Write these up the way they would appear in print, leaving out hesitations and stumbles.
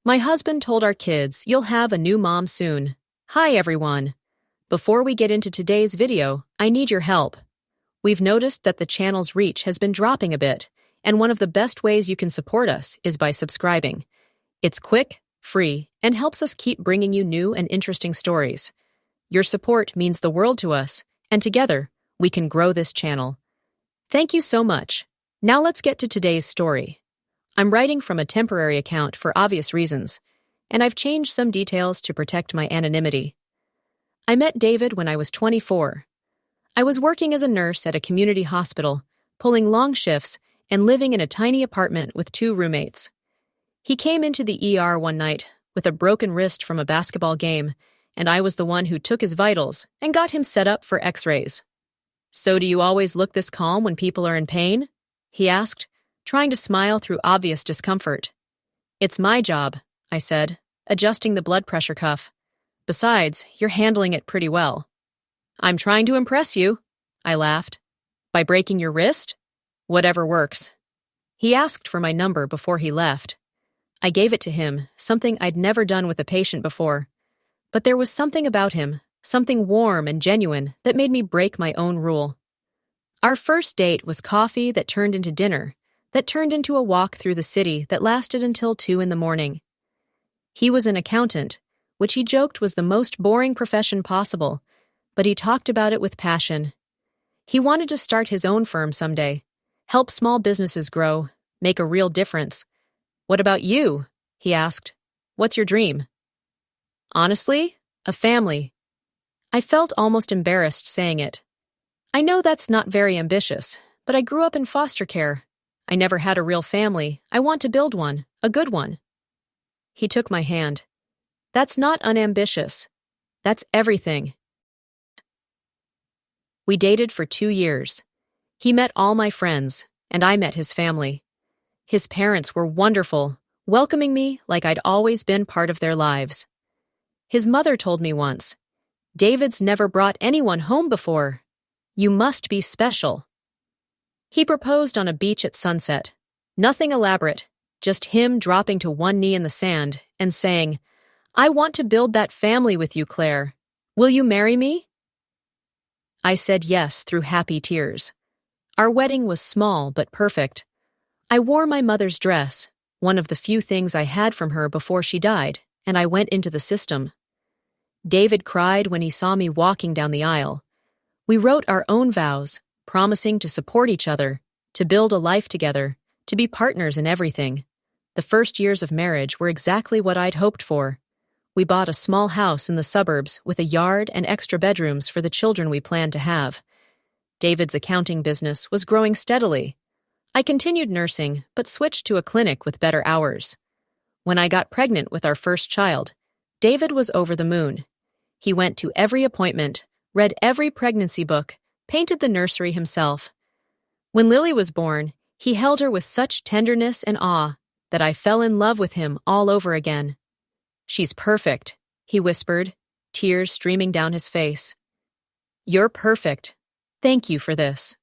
My husband told our kids, "You'll have a new mom soon." Hi everyone. Before we get into today's video, I need your help. We've noticed that the channel's reach has been dropping a bit, and one of the best ways you can support us is by subscribing. It's quick, free, and helps us keep bringing you new and interesting stories. Your support means the world to us, and together, we can grow this channel. Thank you so much. Now let's get to today's story. I'm writing from a temporary account for obvious reasons, and I've changed some details to protect my anonymity. I met David when I was 24. I was working as a nurse at a community hospital, pulling long shifts and living in a tiny apartment with 2 roommates. He came into the ER one night with a broken wrist from a basketball game, and I was the one who took his vitals and got him set up for x-rays. "So do you always look this calm when people are in pain?" he asked, trying to smile through obvious discomfort. "It's my job," I said, adjusting the blood pressure cuff. "Besides, you're handling it pretty well." "I'm trying to impress you," I laughed. "By breaking your wrist?" "Whatever works." He asked for my number before he left. I gave it to him, something I'd never done with a patient before. But there was something about him, something warm and genuine, that made me break my own rule. Our first date was coffee that turned into dinner, that turned into a walk through the city that lasted until 2 in the morning. He was an accountant, which he joked was the most boring profession possible, but he talked about it with passion. He wanted to start his own firm someday, help small businesses grow, make a real difference. "What about you?" he asked. "What's your dream?" "Honestly, a family." I felt almost embarrassed saying it. I know that's not very ambitious, but I grew up in foster care. I never had a real family. I want to build one, a good one. He took my hand. "That's not unambitious. That's everything." We dated for 2 years. He met all my friends, and I met his family. His parents were wonderful, welcoming me like I'd always been part of their lives. His mother told me once, "David's never brought anyone home before. You must be special." He proposed on a beach at sunset. Nothing elaborate, just him dropping to one knee in the sand and saying, "I want to build that family with you, Claire. Will you marry me?" I said yes through happy tears. Our wedding was small but perfect. I wore my mother's dress, one of the few things I had from her before she died, and I went into the system. David cried when he saw me walking down the aisle. We wrote our own vows, promising to support each other, to build a life together, to be partners in everything. The first years of marriage were exactly what I'd hoped for. We bought a small house in the suburbs with a yard and extra bedrooms for the children we planned to have. David's accounting business was growing steadily. I continued nursing, but switched to a clinic with better hours. When I got pregnant with our first child, David was over the moon. He went to every appointment, read every pregnancy book, painted the nursery himself. When Lily was born, he held her with such tenderness and awe that I fell in love with him all over again. "She's perfect," he whispered, tears streaming down his face. "You're perfect. Thank you for this."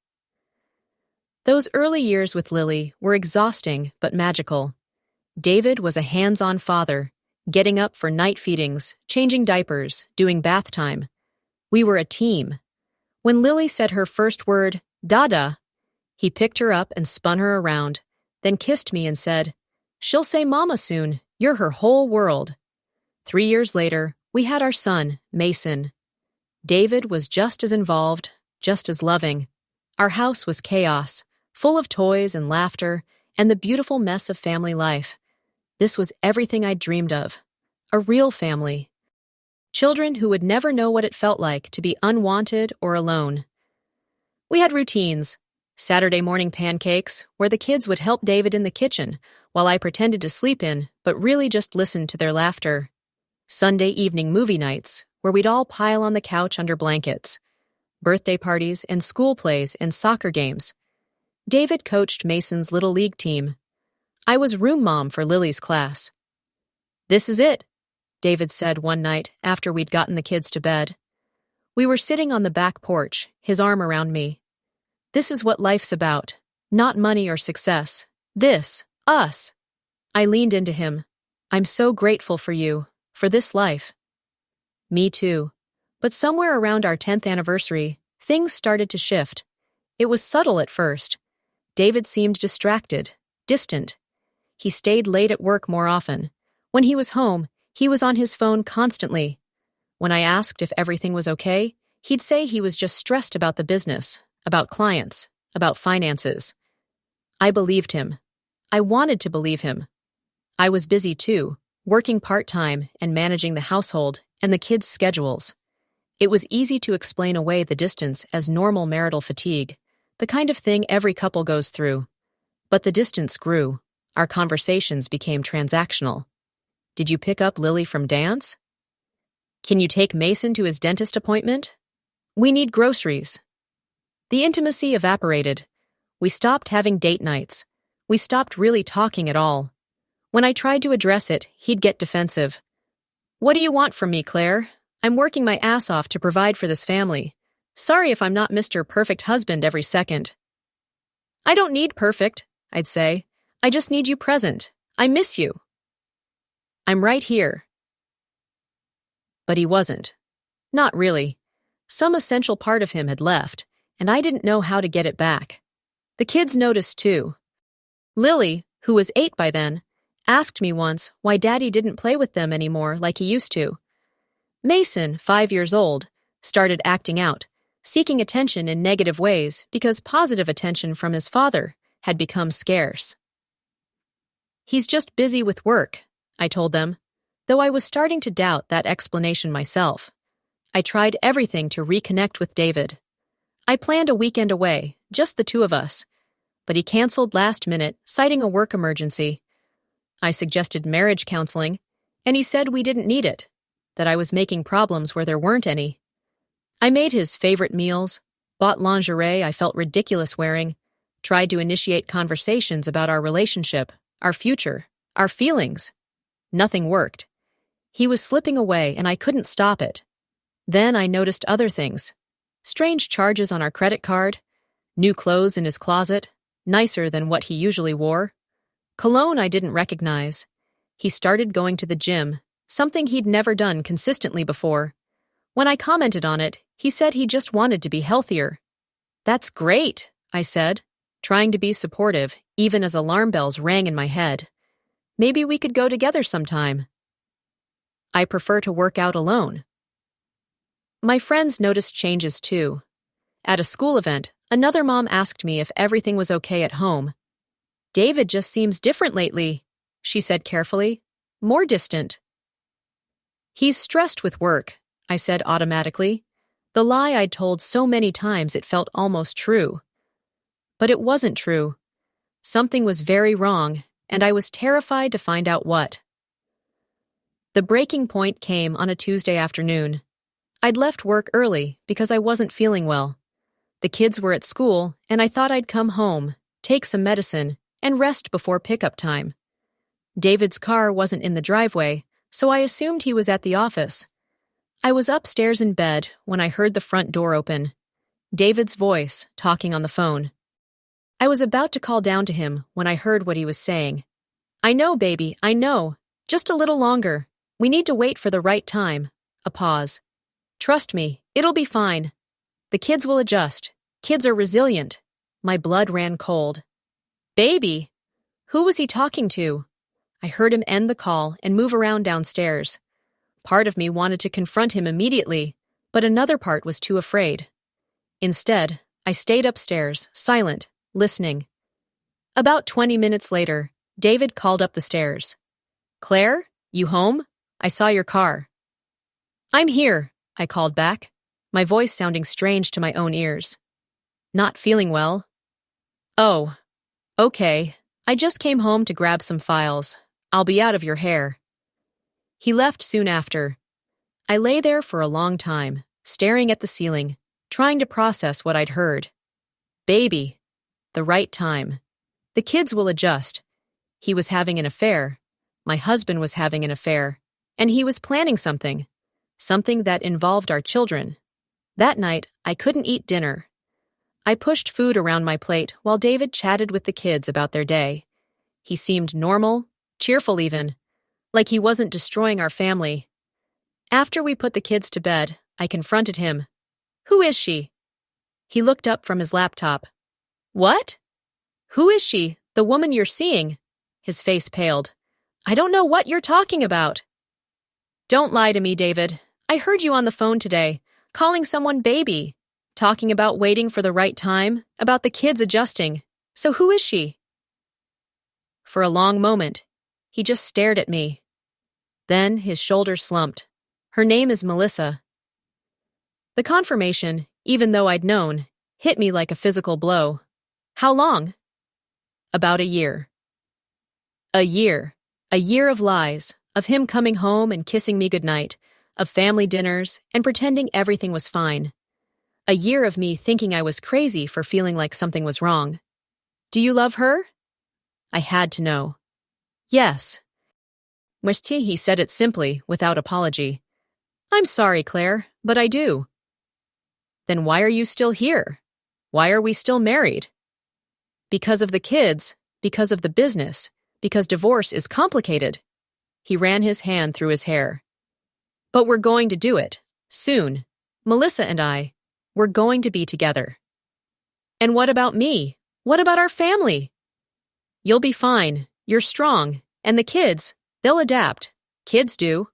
Those early years with Lily were exhausting but magical. David was a hands-on father, getting up for night feedings, changing diapers, doing bath time. We were a team. When Lily said her first word, "Dada," he picked her up and spun her around, then kissed me and said, "She'll say mama soon. You're her whole world." 3 years later, we had our son, Mason. David was just as involved, just as loving. Our house was chaos, full of toys and laughter, and the beautiful mess of family life. This was everything I'd dreamed of. A real family. Children who would never know what it felt like to be unwanted or alone. We had routines. Saturday morning pancakes, where the kids would help David in the kitchen, while I pretended to sleep in, but really just listened to their laughter. Sunday evening movie nights, where we'd all pile on the couch under blankets. Birthday parties and school plays and soccer games. David coached Mason's Little League team. I was room mom for Lily's class. "This is it," David said one night after we'd gotten the kids to bed. We were sitting on the back porch, his arm around me. "This is what life's about. Not money or success. This, us." I leaned into him. I'm so grateful for you, for this life. Me too. But somewhere around our 10th anniversary, things started to shift. It was subtle at first. David seemed distracted, distant. He stayed late at work more often. When he was home, he was on his phone constantly. When I asked if everything was okay, he'd say he was just stressed about the business, about clients, about finances. I believed him. I wanted to believe him. I was busy too, working part-time and managing the household and the kids' schedules. It was easy to explain away the distance as normal marital fatigue, the kind of thing every couple goes through. But the distance grew. Our conversations became transactional. Did you pick up Lily from dance? Can you take Mason to his dentist appointment? We need groceries. The intimacy evaporated. We stopped having date nights. We stopped really talking at all. When I tried to address it, he'd get defensive. What do you want from me, Claire? I'm working my ass off to provide for this family. Sorry if I'm not Mr. Perfect Husband every second. I don't need perfect, I'd say. I just need you present. I miss you. I'm right here. But he wasn't. Not really. Some essential part of him had left, and I didn't know how to get it back. The kids noticed too. Lily, who was 8 by then, asked me once why Daddy didn't play with them anymore like he used to. Mason, 5 years old, started acting out, seeking attention in negative ways because positive attention from his father had become scarce. He's just busy with work, I told them, though I was starting to doubt that explanation myself. I tried everything to reconnect with David. I planned a weekend away, just the two of us, but he canceled last minute, citing a work emergency. I suggested marriage counseling, and he said we didn't need it, that I was making problems where there weren't any. I made his favorite meals, bought lingerie I felt ridiculous wearing, tried to initiate conversations about our relationship, our future, our feelings. Nothing worked. He was slipping away and I couldn't stop it. Then I noticed other things. Strange charges on our credit card, new clothes in his closet, nicer than what he usually wore. Cologne I didn't recognize. He started going to the gym, something he'd never done consistently before. When I commented on it, he said he just wanted to be healthier. That's great, I said, trying to be supportive, even as alarm bells rang in my head. Maybe we could go together sometime. I prefer to work out alone. My friends noticed changes too. At a school event, another mom asked me if everything was okay at home. David just seems different lately, she said carefully, more distant. He's stressed with work, I said automatically, the lie I'd told so many times it felt almost true. But it wasn't true. Something was very wrong, and I was terrified to find out what. The breaking point came on a Tuesday afternoon. I'd left work early because I wasn't feeling well. The kids were at school, and I thought I'd come home, take some medicine, and rest before pickup time. David's car wasn't in the driveway, so I assumed he was at the office. I was upstairs in bed when I heard the front door open. David's voice, talking on the phone. I was about to call down to him when I heard what he was saying. I know, baby, I know. Just a little longer. We need to wait for the right time. A pause. Trust me, it'll be fine. The kids will adjust. Kids are resilient. My blood ran cold. Baby! Who was he talking to? I heard him end the call and move around downstairs. Part of me wanted to confront him immediately, but another part was too afraid. Instead, I stayed upstairs, silent, listening. About 20 minutes later, David called up the stairs. Claire, you home? I saw your car. I'm here, I called back, my voice sounding strange to my own ears. Not feeling well. Oh, okay. I just came home to grab some files. I'll be out of your hair. He left soon after. I lay there for a long time, staring at the ceiling, trying to process what I'd heard. Baby. The right time. The kids will adjust. He was having an affair. My husband was having an affair. And he was planning something. Something that involved our children. That night, I couldn't eat dinner. I pushed food around my plate while David chatted with the kids about their day. He seemed normal, cheerful even. like he wasn't destroying our family. After we put the kids to bed, I confronted him. Who is she? He looked up from his laptop. What? Who is she? The woman you're seeing? His face paled. I don't know what you're talking about. Don't lie to me, David. I heard you on the phone today, calling someone baby, talking about waiting for the right time, about the kids adjusting. So who is she? For a long moment, he just stared at me. Then his shoulders slumped. Her name is Melissa. The confirmation, even though I'd known, hit me like a physical blow. How long? About a year. A year. A year of lies, of him coming home and kissing me goodnight, of family dinners and pretending everything was fine. A year of me thinking I was crazy for feeling like something was wrong. Do you love her? I had to know. Yes. He said it simply, without apology. I'm sorry, Claire, but I do. Then why are you still here? Why are we still married? Because of the kids, because of the business, because divorce is complicated. He ran his hand through his hair. But we're going to do it, soon. Melissa and I, we're going to be together. And what about me? What about our family? You'll be fine, you're strong, and the kids, they'll adapt. Kids do.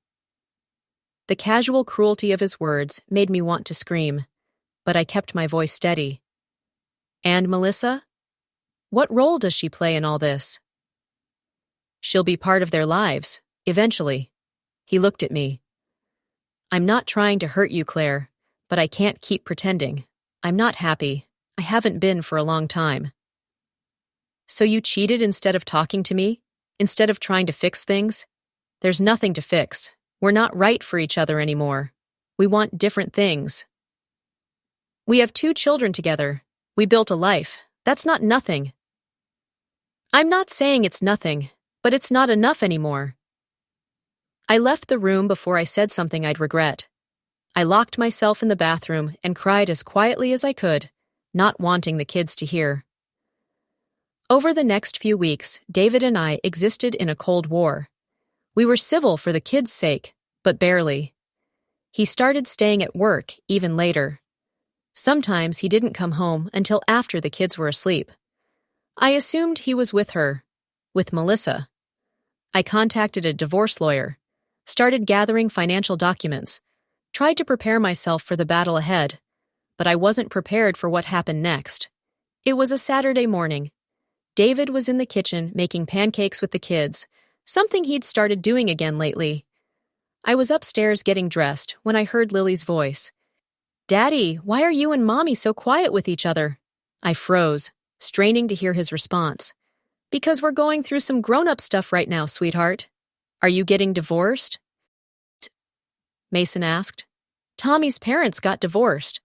The casual cruelty of his words made me want to scream, but I kept my voice steady. And Melissa? What role does she play in all this? She'll be part of their lives, eventually. He looked at me. I'm not trying to hurt you, Claire, but I can't keep pretending. I'm not happy. I haven't been for a long time. So you cheated instead of talking to me? Instead of trying to fix things? There's nothing to fix. We're not right for each other anymore. We want different things. We have 2 children together. We built a life. That's not nothing. I'm not saying it's nothing, but it's not enough anymore. I left the room before I said something I'd regret. I locked myself in the bathroom and cried as quietly as I could, not wanting the kids to hear. Over the next few weeks, David and I existed in a cold war. We were civil for the kids' sake, but barely. He started staying at work even later. Sometimes he didn't come home until after the kids were asleep. I assumed he was with her, with Melissa. I contacted a divorce lawyer, started gathering financial documents, tried to prepare myself for the battle ahead, but I wasn't prepared for what happened next. It was a Saturday morning. David was in the kitchen making pancakes with the kids, something he'd started doing again lately. I was upstairs getting dressed when I heard Lily's voice. Daddy, why are you and Mommy so quiet with each other? I froze, straining to hear his response. Because we're going through some grown-up stuff right now, sweetheart. Are you getting divorced? Mason asked. Tommy's parents got divorced.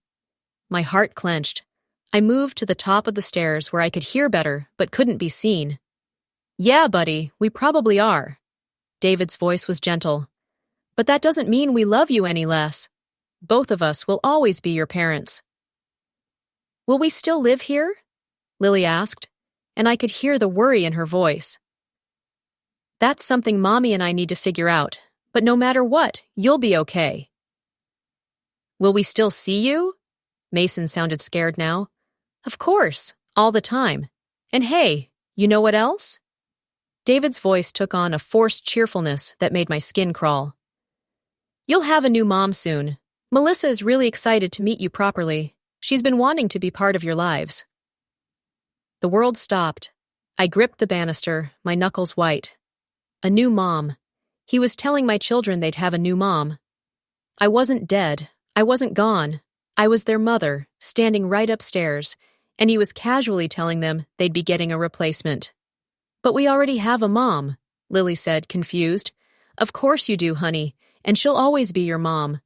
My heart clenched. I moved to the top of the stairs where I could hear better but couldn't be seen. Yeah, buddy, we probably are. David's voice was gentle. But that doesn't mean we love you any less. Both of us will always be your parents. Will we still live here? Lily asked, and I could hear the worry in her voice. That's something Mommy and I need to figure out, but no matter what, you'll be okay. Will we still see you? Mason sounded scared now. Of course, all the time. And hey, you know what else? David's voice took on a forced cheerfulness that made my skin crawl. You'll have a new mom soon. Melissa is really excited to meet you properly. She's been wanting to be part of your lives. The world stopped. I gripped the banister, my knuckles white. A new mom. He was telling my children they'd have a new mom. I wasn't dead. I wasn't gone. I was their mother, standing right upstairs, and he was casually telling them they'd be getting a replacement. But we already have a mom, Lily said, confused. Of course you do, honey, and she'll always be your mom.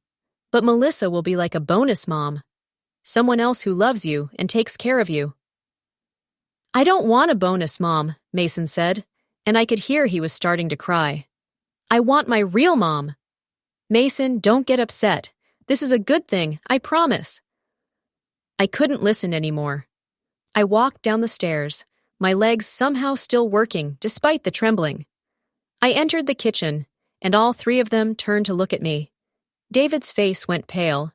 But Melissa will be like a bonus mom. Someone else who loves you and takes care of you. I don't want a bonus mom, Mason said, and I could hear he was starting to cry. I want my real mom. Mason, don't get upset. This is a good thing, I promise. I couldn't listen anymore. I walked down the stairs, my legs somehow still working despite the trembling. I entered the kitchen, and all three of them turned to look at me. David's face went pale.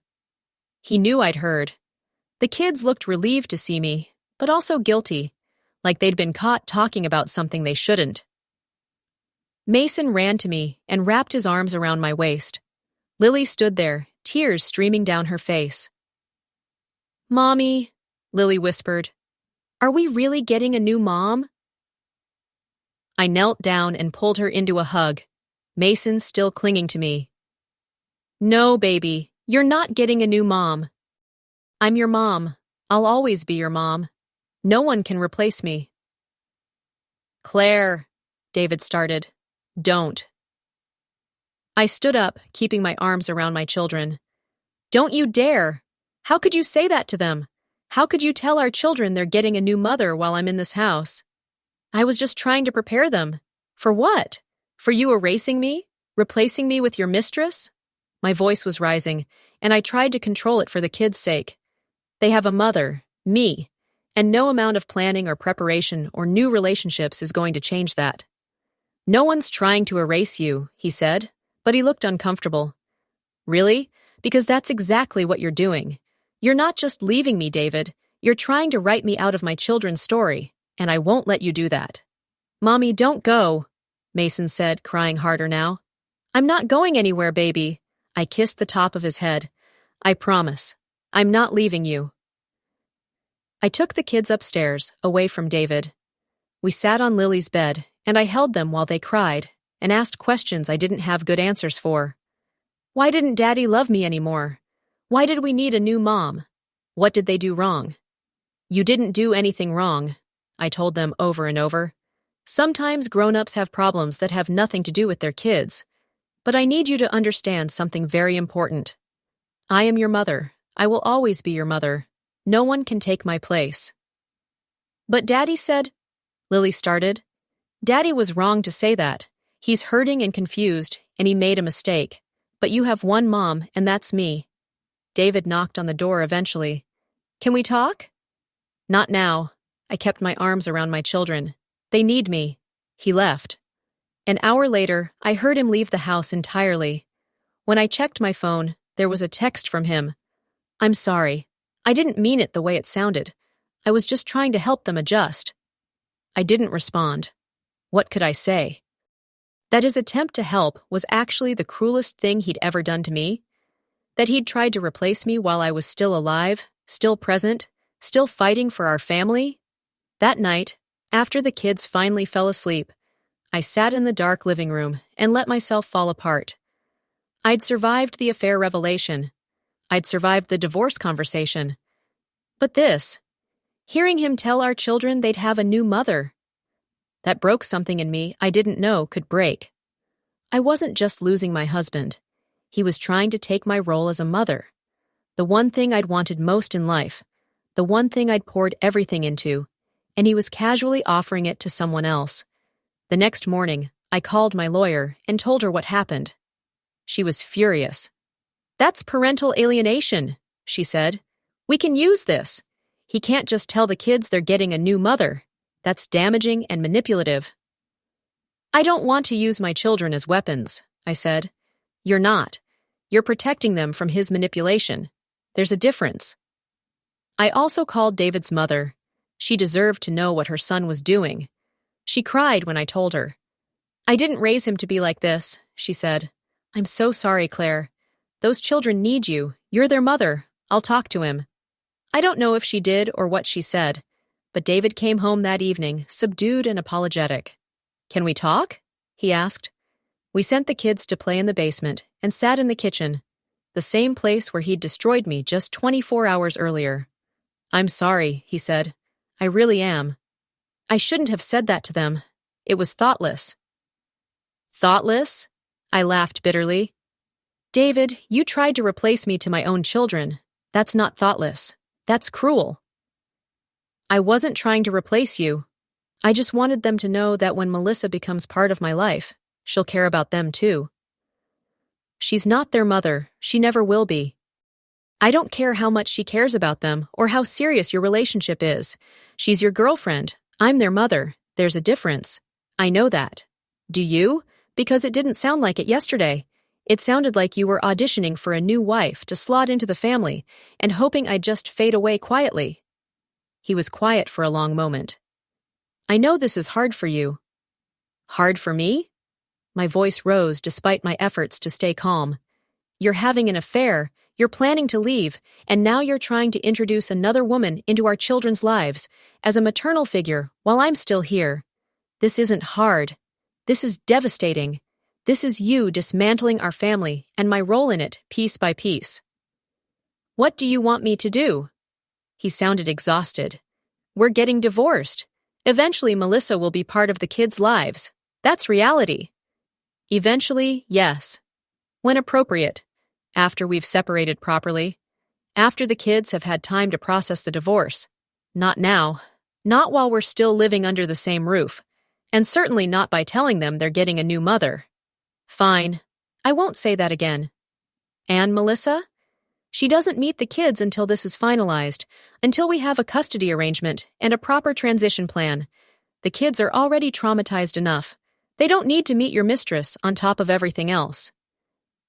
He knew I'd heard. The kids looked relieved to see me, but also guilty, like they'd been caught talking about something they shouldn't. Mason ran to me and wrapped his arms around my waist. Lily stood there, tears streaming down her face. "Mommy," Lily whispered, "are we really getting a new mom?" I knelt down and pulled her into a hug, Mason still clinging to me. "No, baby, you're not getting a new mom. I'm your mom. I'll always be your mom. No one can replace me." "Claire," David started. "Don't." I stood up, keeping my arms around my children. "Don't you dare! How could you say that to them? How could you tell our children they're getting a new mother while I'm in this house? I was just trying to prepare them. For what? For you erasing me? Replacing me with your mistress?" My voice was rising, and I tried to control it for the kids' sake. They have a mother, me, and no amount of planning or preparation or new relationships is going to change that. "No one's trying to erase you," he said, but he looked uncomfortable. "Really? Because that's exactly what you're doing. You're not just leaving me, David. You're trying to write me out of my children's story, and I won't let you do that." "Mommy, don't go," Mason said, crying harder now. "I'm not going anywhere, baby." I kissed the top of his head. "I promise. I'm not leaving you." I took the kids upstairs, away from David. We sat on Lily's bed, and I held them while they cried, and asked questions I didn't have good answers for. Why didn't Daddy love me anymore? Why did we need a new mom? What did they do wrong? "You didn't do anything wrong," I told them over and over. "Sometimes grown-ups have problems that have nothing to do with their kids. But I need you to understand something very important. I am your mother. I will always be your mother. No one can take my place." "But Daddy said," Lily started. "Daddy was wrong to say that. He's hurting and confused, and he made a mistake. But you have one mom, and that's me." David knocked on the door eventually. "Can we talk?" "Not now." I kept my arms around my children. "They need me." He left. An hour later, I heard him leave the house entirely. When I checked my phone, there was a text from him. "I'm sorry. I didn't mean it the way it sounded. I was just trying to help them adjust." I didn't respond. What could I say? That his attempt to help was actually the cruelest thing he'd ever done to me? That he'd tried to replace me while I was still alive, still present, still fighting for our family? That night, after the kids finally fell asleep, I sat in the dark living room and let myself fall apart. I'd survived the affair revelation. I'd survived the divorce conversation. But this, hearing him tell our children they'd have a new mother, that broke something in me I didn't know could break. I wasn't just losing my husband. He was trying to take my role as a mother. The one thing I'd wanted most in life, the one thing I'd poured everything into, and he was casually offering it to someone else. The next morning, I called my lawyer and told her what happened. She was furious. "That's parental alienation," she said. "We can use this. He can't just tell the kids they're getting a new mother. That's damaging and manipulative." "I don't want to use my children as weapons," I said. "You're not. You're protecting them from his manipulation. There's a difference." I also called David's mother. She deserved to know what her son was doing. She cried when I told her. "I didn't raise him to be like this," she said. "I'm so sorry, Claire. Those children need you. You're their mother. I'll talk to him." I don't know if she did or what she said, but David came home that evening, subdued and apologetic. "Can we talk?" he asked. We sent the kids to play in the basement and sat in the kitchen, the same place where he'd destroyed me just 24 hours earlier. "I'm sorry," he said. "I really am. I shouldn't have said that to them. It was thoughtless." "Thoughtless?" I laughed bitterly. "David, you tried to replace me to my own children. That's not thoughtless. That's cruel." "I wasn't trying to replace you. I just wanted them to know that when Melissa becomes part of my life, she'll care about them too." "She's not their mother. She never will be." "I don't care how much she cares about them or how serious your relationship is. She's your girlfriend. I'm their mother. There's a difference. I know that. Do you? Because it didn't sound like it yesterday. It sounded like you were auditioning for a new wife to slot into the family and hoping I'd just fade away quietly. He was quiet for a long moment. I know this is hard for you. Hard for me? My voice rose despite my efforts to stay calm. You're having an affair, you're planning to leave, and now you're trying to introduce another woman into our children's lives as a maternal figure while I'm still here. This isn't hard. This is devastating. This is you dismantling our family and my role in it piece by piece. What do you want me to do? He sounded exhausted. We're getting divorced. Eventually, Melissa will be part of the kids' lives. That's reality. Eventually, yes. When appropriate. After we've separated properly. After the kids have had time to process the divorce. Not now. Not while we're still living under the same roof. And certainly not by telling them they're getting a new mother. Fine. I won't say that again. And Melissa? She doesn't meet the kids until this is finalized, until we have a custody arrangement and a proper transition plan. The kids are already traumatized enough. They don't need to meet your mistress on top of everything else.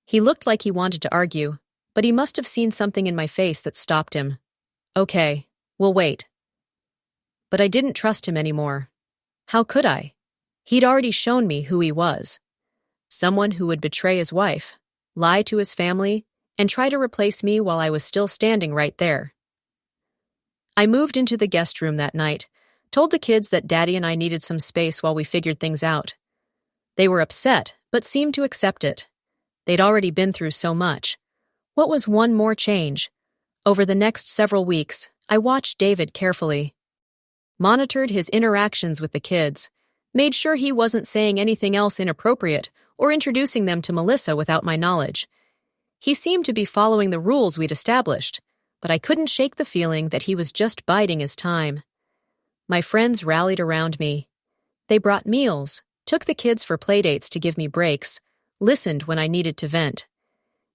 He looked like he wanted to argue, but he must have seen something in my face that stopped him. Okay, we'll wait. But I didn't trust him anymore. How could I? He'd already shown me who he was. Someone who would betray his wife, lie to his family, and try to replace me while I was still standing right there. I moved into the guest room that night, told the kids that Daddy and I needed some space while we figured things out. They were upset, but seemed to accept it. They'd already been through so much. What was one more change? Over the next several weeks, I watched David carefully. Monitored his interactions with the kids, made sure he wasn't saying anything else inappropriate or introducing them to Melissa without my knowledge. He seemed to be following the rules we'd established, but I couldn't shake the feeling that he was just biding his time. My friends rallied around me. They brought meals, took the kids for playdates to give me breaks, listened when I needed to vent.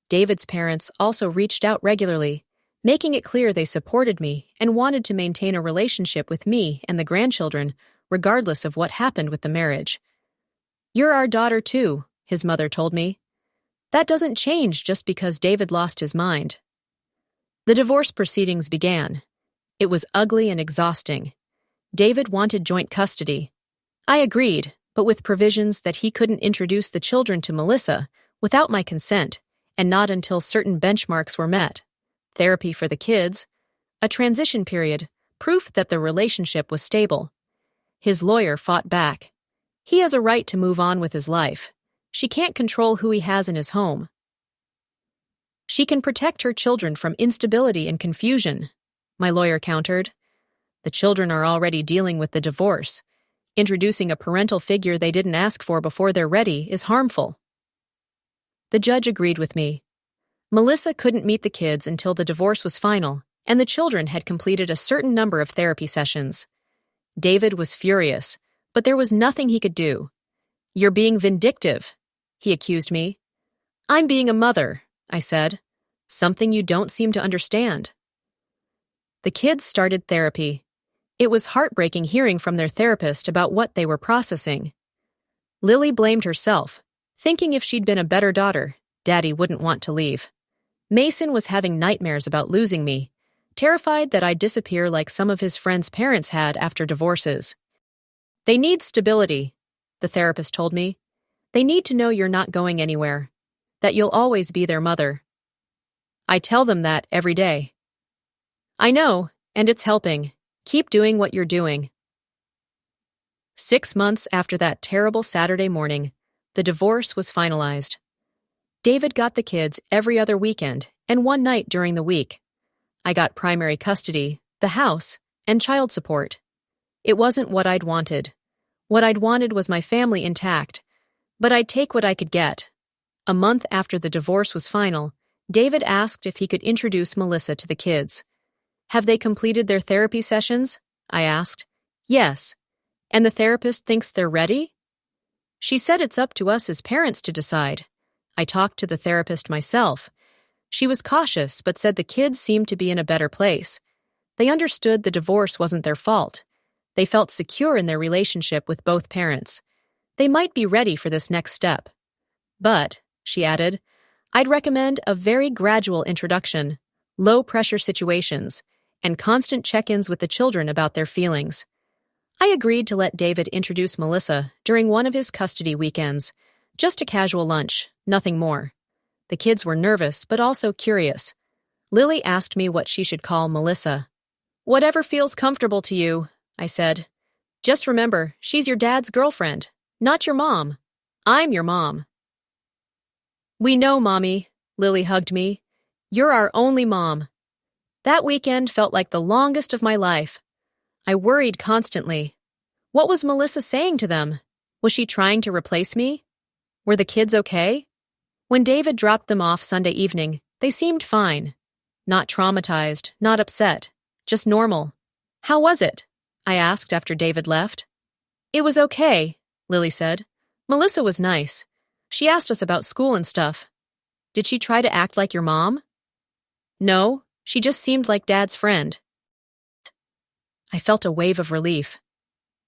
David's parents also reached out regularly, making it clear they supported me and wanted to maintain a relationship with me and the grandchildren, regardless of what happened with the marriage. You're our daughter too, his mother told me. That doesn't change just because David lost his mind. The divorce proceedings began. It was ugly and exhausting. David wanted joint custody. I agreed, but with provisions that he couldn't introduce the children to Melissa without my consent, and not until certain benchmarks were met. Therapy for the kids, a transition period, proof that the relationship was stable. His lawyer fought back. He has a right to move on with his life. She can't control who he has in his home. She can protect her children from instability and confusion, my lawyer countered. The children are already dealing with the divorce. Introducing a parental figure they didn't ask for before they're ready is harmful. The judge agreed with me. Melissa couldn't meet the kids until the divorce was final, and the children had completed a certain number of therapy sessions. David was furious, but there was nothing he could do. You're being vindictive, he accused me. I'm being a mother, I said. Something you don't seem to understand. The kids started therapy. It was heartbreaking hearing from their therapist about what they were processing. Lily blamed herself, thinking if she'd been a better daughter, Daddy wouldn't want to leave. Mason was having nightmares about losing me, terrified that I'd disappear like some of his friends' parents had after divorces. They need stability, the therapist told me. They need to know you're not going anywhere, that you'll always be their mother. I tell them that every day. I know, and it's helping. Keep doing what you're doing. 6 months after that terrible Saturday morning, the divorce was finalized. David got the kids every other weekend and one night during the week. I got primary custody, the house, and child support. It wasn't what I'd wanted. What I'd wanted was my family intact, but I'd take what I could get. A month after the divorce was final, David asked if he could introduce Melissa to the kids. Have they completed their therapy sessions? I asked. Yes. And the therapist thinks they're ready? She said it's up to us as parents to decide. I talked to the therapist myself. She was cautious, but said the kids seemed to be in a better place. They understood the divorce wasn't their fault. They felt secure in their relationship with both parents. They might be ready for this next step. But, she added, I'd recommend a very gradual introduction, low-pressure situations, and constant check-ins with the children about their feelings. I agreed to let David introduce Melissa during one of his custody weekends, just a casual lunch, nothing more. The kids were nervous but also curious. Lily asked me what she should call Melissa. Whatever feels comfortable to you, I said. Just remember, she's your dad's girlfriend, not your mom. I'm your mom. We know, Mommy, Lily hugged me. You're our only mom. That weekend felt like the longest of my life. I worried constantly. What was Melissa saying to them? Was she trying to replace me? Were the kids okay? When David dropped them off Sunday evening, they seemed fine. Not traumatized, not upset, just normal. How was it? I asked after David left. It was okay, Lily said. Melissa was nice. She asked us about school and stuff. Did she try to act like your mom? No, she just seemed like Dad's friend. I felt a wave of relief.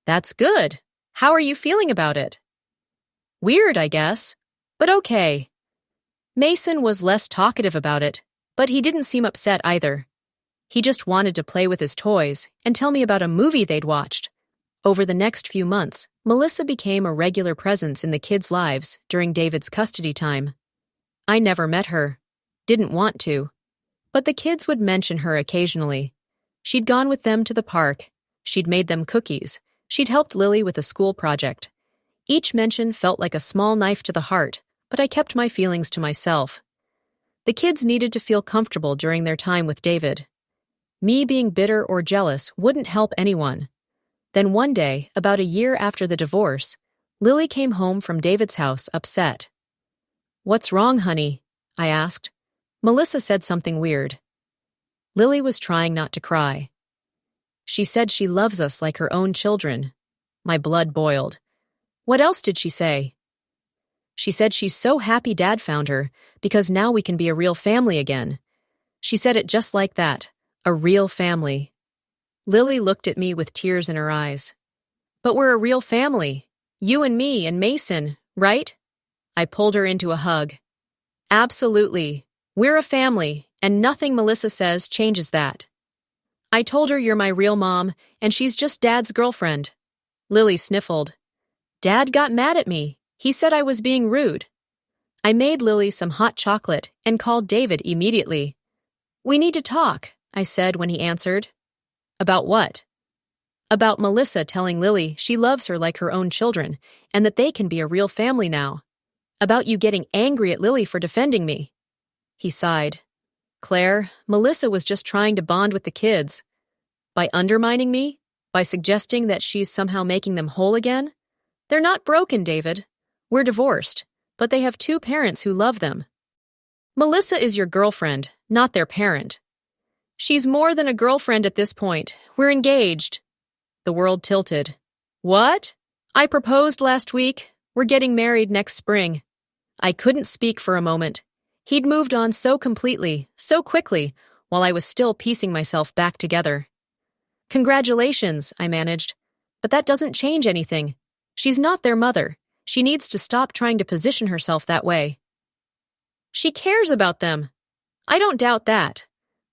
That's good. How are you feeling about it? Weird, I guess, but okay. Mason was less talkative about it, but he didn't seem upset either. He just wanted to play with his toys and tell me about a movie they'd watched. Over the next few months, Melissa became a regular presence in the kids' lives during David's custody time. I never met her. Didn't want to. But the kids would mention her occasionally. She'd gone with them to the park. She'd made them cookies. She'd helped Lily with a school project. Each mention felt like a small knife to the heart, but I kept my feelings to myself. The kids needed to feel comfortable during their time with David. Me being bitter or jealous wouldn't help anyone. Then one day, about a year after the divorce, Lily came home from David's house upset. What's wrong, honey? I asked. Melissa said something weird. Lily was trying not to cry. She said she loves us like her own children. My blood boiled. What else did she say? She said she's so happy Dad found her because now we can be a real family again. She said it just like that, a real family. Lily looked at me with tears in her eyes. But we're a real family. You and me and Mason, right? I pulled her into a hug. Absolutely. We're a family, and nothing Melissa says changes that. I told her you're my real mom, and she's just Dad's girlfriend. Lily sniffled. Dad got mad at me. He said I was being rude. I made Lily some hot chocolate and called David immediately. We need to talk, I said when he answered. About what? About Melissa telling Lily she loves her like her own children and that they can be a real family now. About you getting angry at Lily for defending me. He sighed. Claire, Melissa was just trying to bond with the kids. By undermining me? By suggesting that she's somehow making them whole again? They're not broken, David. We're divorced, but they have 2 parents who love them. Melissa is your girlfriend, not their parent. She's more than a girlfriend at this point. We're engaged. The world tilted. What? I proposed last week. We're getting married next spring. I couldn't speak for a moment. He'd moved on so completely, so quickly, while I was still piecing myself back together. Congratulations, I managed. But that doesn't change anything. She's not their mother. She needs to stop trying to position herself that way. She cares about them. I don't doubt that.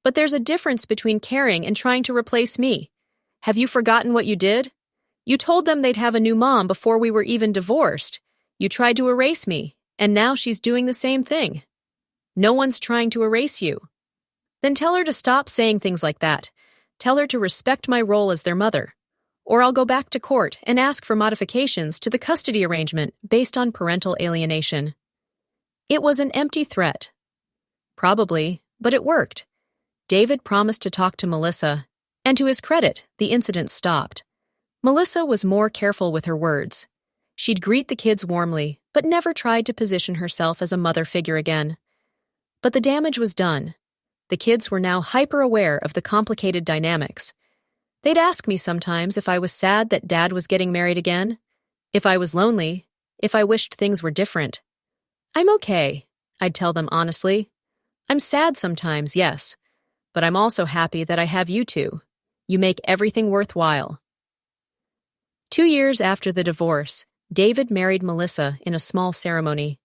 But there's a difference between caring and trying to replace me. Have you forgotten what you did? You told them they'd have a new mom before we were even divorced. You tried to erase me, and now she's doing the same thing. No one's trying to erase you. Then tell her to stop saying things like that. Tell her to respect my role as their mother. Or I'll go back to court and ask for modifications to the custody arrangement based on parental alienation. It was an empty threat. Probably, but it worked. David promised to talk to Melissa, and to his credit, the incident stopped. Melissa was more careful with her words. She'd greet the kids warmly, but never tried to position herself as a mother figure again. But the damage was done. The kids were now hyper-aware of the complicated dynamics. They'd ask me sometimes if I was sad that Dad was getting married again, if I was lonely, if I wished things were different. I'm okay, I'd tell them honestly. I'm sad sometimes, yes, but I'm also happy that I have you two. You make everything worthwhile. 2 years after the divorce, David married Melissa in a small ceremony.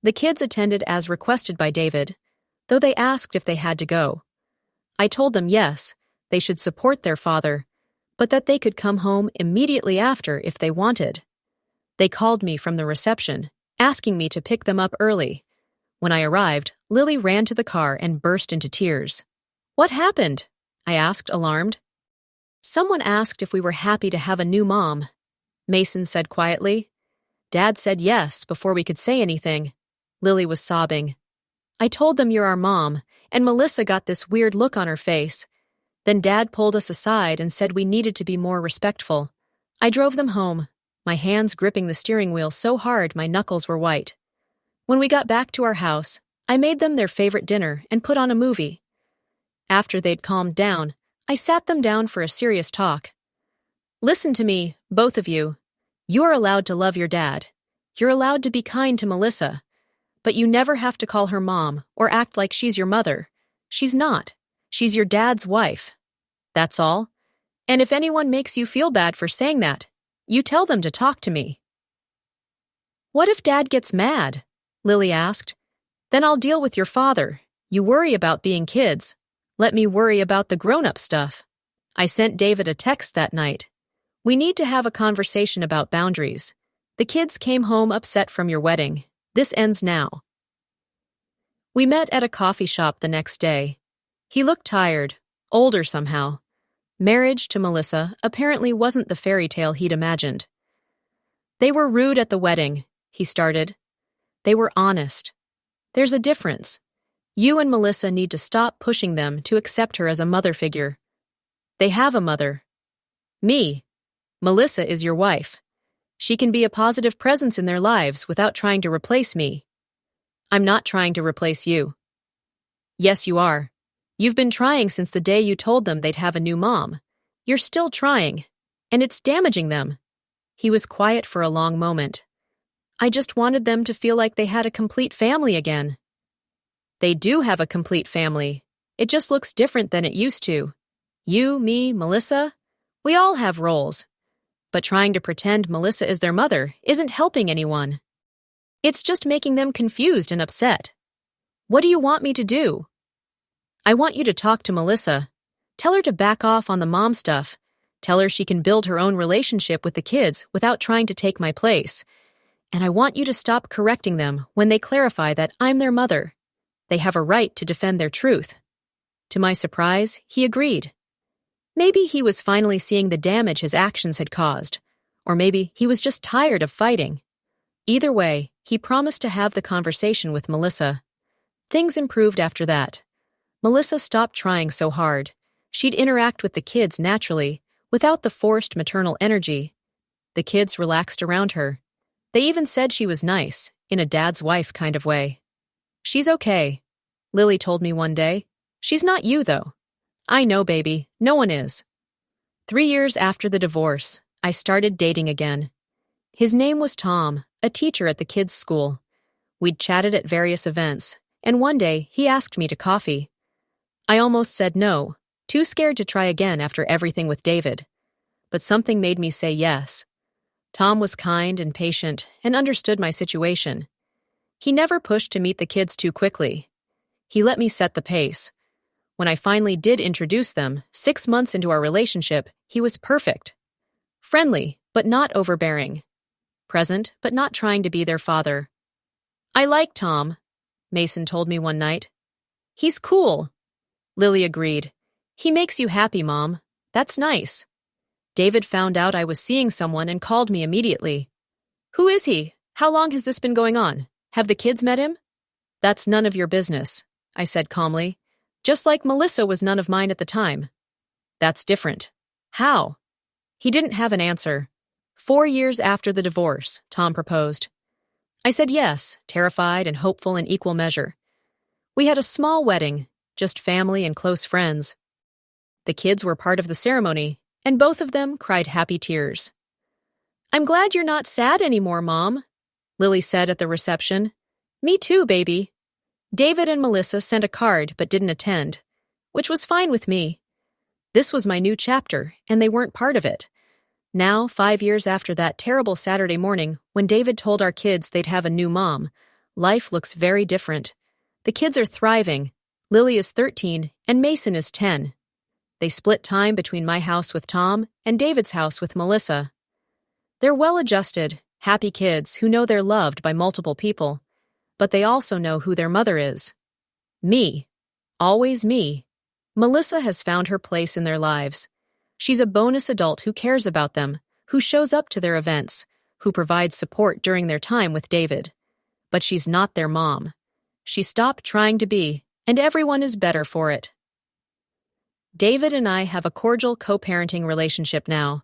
The kids attended as requested by David, though they asked if they had to go. I told them yes, they should support their father, but that they could come home immediately after if they wanted. They called me from the reception, asking me to pick them up early. When I arrived, Lily ran to the car and burst into tears. "What happened?" I asked, alarmed. "Someone asked if we were happy to have a new mom," Mason said quietly. "Dad said yes before we could say anything." Lily was sobbing. "I told them you're our mom, and Melissa got this weird look on her face. Then Dad pulled us aside and said we needed to be more respectful. I drove them home, my hands gripping the steering wheel so hard my knuckles were white. When we got back to our house, I made them their favorite dinner and put on a movie. After they'd calmed down, I sat them down for a serious talk. Listen to me, both of you. You're allowed to love your dad. You're allowed to be kind to Melissa. But you never have to call her mom or act like she's your mother. She's not. She's your dad's wife. That's all. And if anyone makes you feel bad for saying that, you tell them to talk to me." "What if Dad gets mad?" Lily asked. "Then I'll deal with your father. You worry about being kids. Let me worry about the grown-up stuff." I sent David a text that night. "We need to have a conversation about boundaries. The kids came home upset from your wedding. This ends now." We met at a coffee shop the next day. He looked tired, older somehow. Marriage to Melissa apparently wasn't the fairy tale he'd imagined. "They were rude at the wedding," he started. "They were honest. There's a difference. You and Melissa need to stop pushing them to accept her as a mother figure. They have a mother. Me. Melissa is your wife. She can be a positive presence in their lives without trying to replace me." "I'm not trying to replace you." "Yes, you are. You've been trying since the day you told them they'd have a new mom. You're still trying, and it's damaging them." He was quiet for a long moment. "I just wanted them to feel like they had a complete family again." "They do have a complete family. It just looks different than it used to. You, me, Melissa, we all have roles. But trying to pretend Melissa is their mother isn't helping anyone. It's just making them confused and upset. What do you want me to do?" "I want you to talk to Melissa. Tell her to back off on the mom stuff. Tell her she can build her own relationship with the kids without trying to take my place. And I want you to stop correcting them when they clarify that I'm their mother. They have a right to defend their truth." To my surprise, he agreed. Maybe he was finally seeing the damage his actions had caused, or maybe he was just tired of fighting. Either way, he promised to have the conversation with Melissa. Things improved after that. Melissa stopped trying so hard. She'd interact with the kids naturally, without the forced maternal energy. The kids relaxed around her. They even said she was nice, in a dad's wife kind of way. "She's okay," Lily told me one day. "She's not you, though." "I know, baby. No one is." 3 years after the divorce, I started dating again. His name was Tom, a teacher at the kids' school. We'd chatted at various events, and one day he asked me to coffee. I almost said no, too scared to try again after everything with David. But something made me say yes. Tom was kind and patient and understood my situation. He never pushed to meet the kids too quickly. He let me set the pace. When I finally did introduce them, 6 months into our relationship, he was perfect. Friendly, but not overbearing. Present, but not trying to be their father. "I like Tom," Mason told me one night. "He's cool." Lily agreed. "He makes you happy, Mom. That's nice." David found out I was seeing someone and called me immediately. "Who is he? How long has this been going on? Have the kids met him?" "That's none of your business," I said calmly. "Just like Melissa was none of mine at the time." "That's different." "How?" He didn't have an answer. 4 years after the divorce, Tom proposed. I said yes, terrified and hopeful in equal measure. We had a small wedding, just family and close friends. The kids were part of the ceremony, and both of them cried happy tears. "I'm glad you're not sad anymore, Mom," Lily said at the reception. "Me too, baby." David and Melissa sent a card but didn't attend, which was fine with me. This was my new chapter, and they weren't part of it. Now, 5 years after that terrible Saturday morning when David told our kids they'd have a new mom, life looks very different. The kids are thriving. Lily is 13 and Mason is 10. They split time between my house with Tom and David's house with Melissa. They're well-adjusted, happy kids who know they're loved by multiple people, but they also know who their mother is. Me. Always me. Melissa has found her place in their lives. She's a bonus adult who cares about them, who shows up to their events, who provides support during their time with David. But she's not their mom. She stopped trying to be, and everyone is better for it. David and I have a cordial co-parenting relationship now.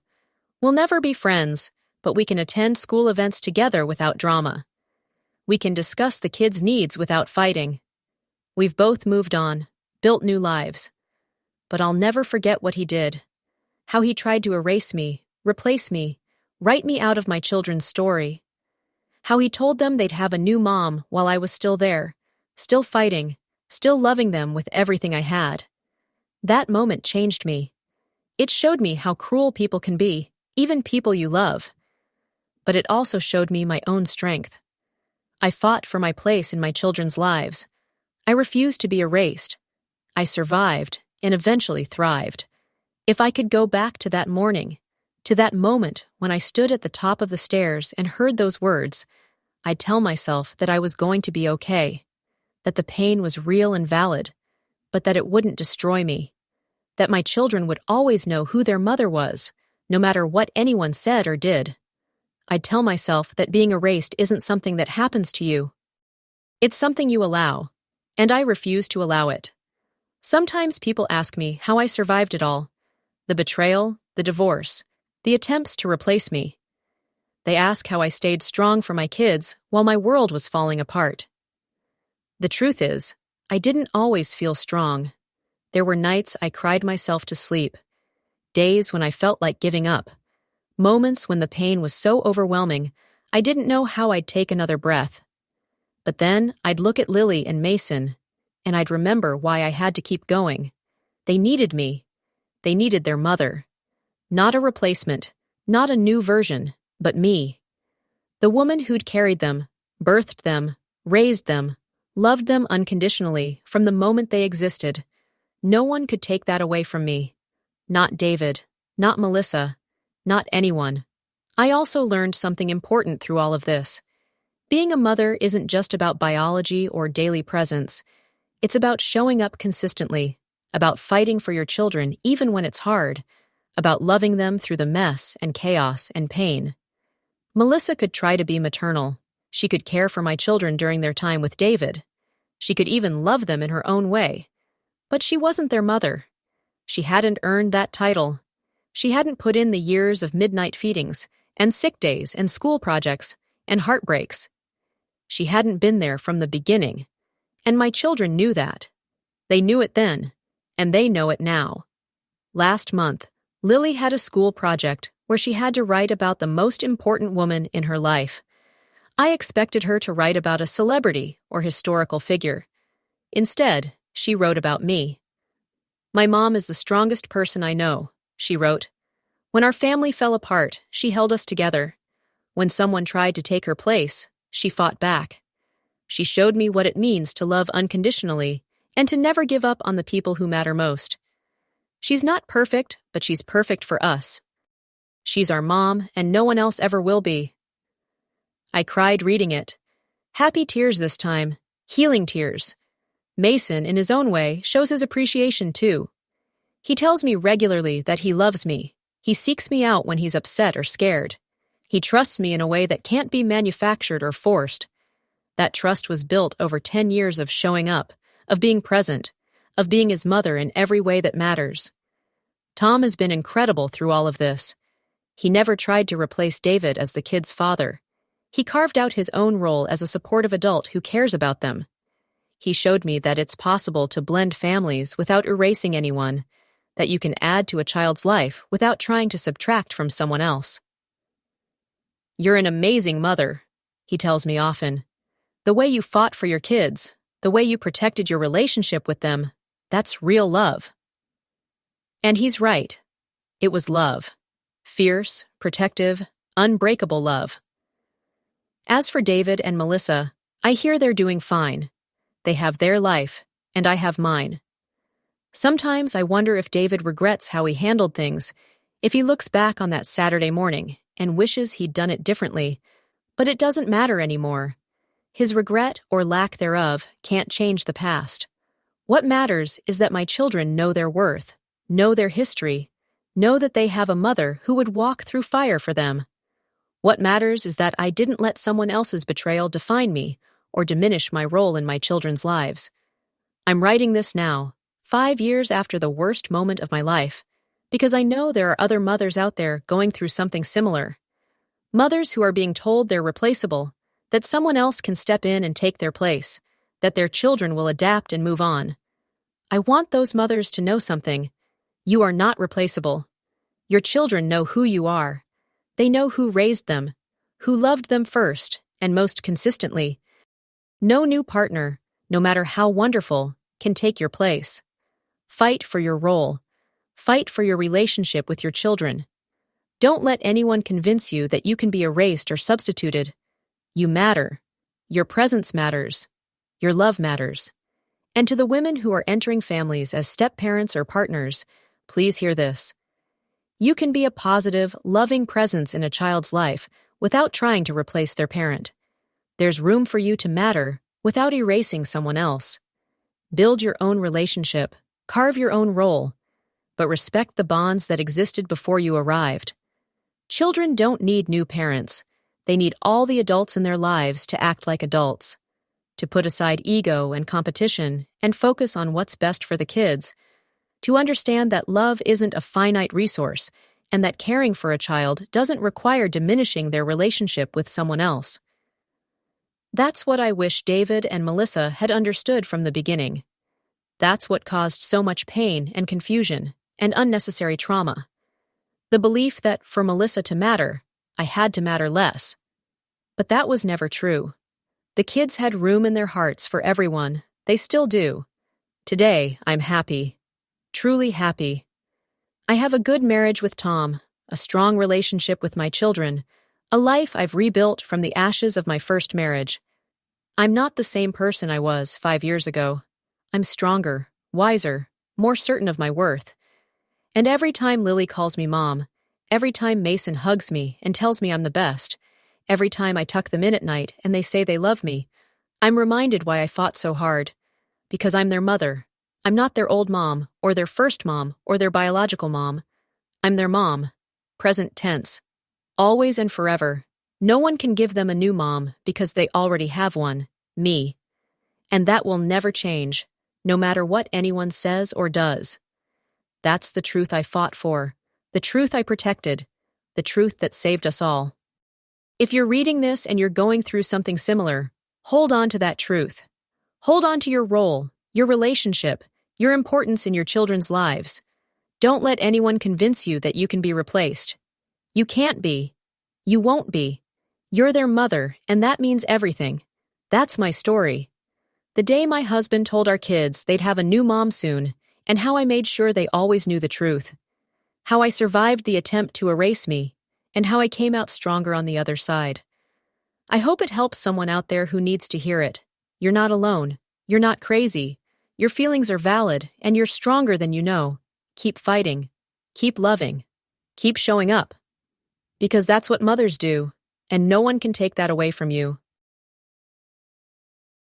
We'll never be friends, but we can attend school events together without drama. We can discuss the kids' needs without fighting. We've both moved on, built new lives. But I'll never forget what he did. How he tried to erase me, replace me, write me out of my children's story. How he told them they'd have a new mom while I was still there, still fighting, still loving them with everything I had. That moment changed me. It showed me how cruel people can be, even people you love. But it also showed me my own strength. I fought for my place in my children's lives. I refused to be erased. I survived and eventually thrived. If I could go back to that morning, to that moment when I stood at the top of the stairs and heard those words, I'd tell myself that I was going to be okay, that the pain was real and valid, but that it wouldn't destroy me, that my children would always know who their mother was, no matter what anyone said or did. I'd tell myself that being erased isn't something that happens to you. It's something you allow, and I refuse to allow it. Sometimes people ask me how I survived it all. The betrayal, the divorce, the attempts to replace me. They ask how I stayed strong for my kids while my world was falling apart. The truth is, I didn't always feel strong. There were nights I cried myself to sleep, days when I felt like giving up, moments when the pain was so overwhelming I didn't know how I'd take another breath. But then I'd look at Lily and Mason, and I'd remember why I had to keep going. They needed me. They needed their mother. Not a replacement, not a new version, but me. The woman who'd carried them, birthed them, raised them, loved them unconditionally from the moment they existed. No one could take that away from me. Not David, not Melissa, not anyone. I also learned something important through all of this. Being a mother isn't just about biology or daily presence. It's about showing up consistently, about fighting for your children even when it's hard, about loving them through the mess and chaos and pain. Melissa could try to be maternal. She could care for my children during their time with David. She could even love them in her own way. But she wasn't their mother. She hadn't earned that title. She hadn't put in the years of midnight feedings and sick days and school projects and heartbreaks. She hadn't been there from the beginning. And my children knew that. They knew it then, and they know it now. Last month, Lily had a school project where she had to write about the most important woman in her life. I expected her to write about a celebrity or historical figure. Instead, she wrote about me. My mom is the strongest person I know, she wrote. When our family fell apart, she held us together. When someone tried to take her place, she fought back. She showed me what it means to love unconditionally and to never give up on the people who matter most. She's not perfect, but she's perfect for us. She's our mom, and no one else ever will be. I cried reading it. Happy tears this time, healing tears. Mason, in his own way, shows his appreciation too. He tells me regularly that he loves me. He seeks me out when he's upset or scared. He trusts me in a way that can't be manufactured or forced. That trust was built over 10 years of showing up, of being present, of being his mother in every way that matters. Tom has been incredible through all of this. He never tried to replace David as the kid's father. He carved out his own role as a supportive adult who cares about them. He showed me that it's possible to blend families without erasing anyone, that you can add to a child's life without trying to subtract from someone else. You're an amazing mother, he tells me often. The way you fought for your kids, the way you protected your relationship with them, that's real love. And he's right. It was love. Fierce, protective, unbreakable love. As for David and Melissa, I hear they're doing fine. They have their life, and I have mine. Sometimes I wonder if David regrets how he handled things, if he looks back on that Saturday morning and wishes he'd done it differently, but it doesn't matter anymore. His regret or lack thereof can't change the past. What matters is that my children know their worth, know their history, know that they have a mother who would walk through fire for them. What matters is that I didn't let someone else's betrayal define me or diminish my role in my children's lives. I'm writing this now, 5 years after the worst moment of my life, because I know there are other mothers out there going through something similar. Mothers who are being told they're replaceable, that someone else can step in and take their place, that their children will adapt and move on. I want those mothers to know something. You are not replaceable. Your children know who you are. They know who raised them, who loved them first and most consistently. No new partner, no matter how wonderful, can take your place. Fight for your role. Fight for your relationship with your children. Don't let anyone convince you that you can be erased or substituted. You matter. Your presence matters. Your love matters. And to the women who are entering families as step-parents or partners, please hear this. You can be a positive, loving presence in a child's life without trying to replace their parent. There's room for you to matter without erasing someone else. Build your own relationship, carve your own role, but respect the bonds that existed before you arrived. Children don't need new parents. They need all the adults in their lives to act like adults, to put aside ego and competition and focus on what's best for the kids, to understand that love isn't a finite resource and that caring for a child doesn't require diminishing their relationship with someone else. That's what I wish David and Melissa had understood from the beginning. That's what caused so much pain and confusion and unnecessary trauma. The belief that for Melissa to matter, I had to matter less. But that was never true. The kids had room in their hearts for everyone. They still do. Today, I'm happy. Truly happy. I have a good marriage with Tom, a strong relationship with my children, a life I've rebuilt from the ashes of my first marriage. I'm not the same person I was 5 years ago. I'm stronger, wiser, more certain of my worth. And every time Lily calls me Mom, every time Mason hugs me and tells me I'm the best, every time I tuck them in at night and they say they love me, I'm reminded why I fought so hard. Because I'm their mother. I'm not their old mom, or their first mom, or their biological mom. I'm their mom. Present tense. Always and forever. No one can give them a new mom because they already have one. Me. And that will never change, no matter what anyone says or does. That's the truth I fought for, the truth I protected, the truth that saved us all. If you're reading this and you're going through something similar, hold on to that truth. Hold on to your role, your relationship, your importance in your children's lives. Don't let anyone convince you that you can be replaced. You can't be. You won't be. You're their mother, and that means everything. That's my story. The day my husband told our kids they'd have a new mom soon, and how I made sure they always knew the truth. How I survived the attempt to erase me, and how I came out stronger on the other side. I hope it helps someone out there who needs to hear it. You're not alone. You're not crazy. Your feelings are valid, and you're stronger than you know. Keep fighting. Keep loving. Keep showing up. Because that's what mothers do, and no one can take that away from you.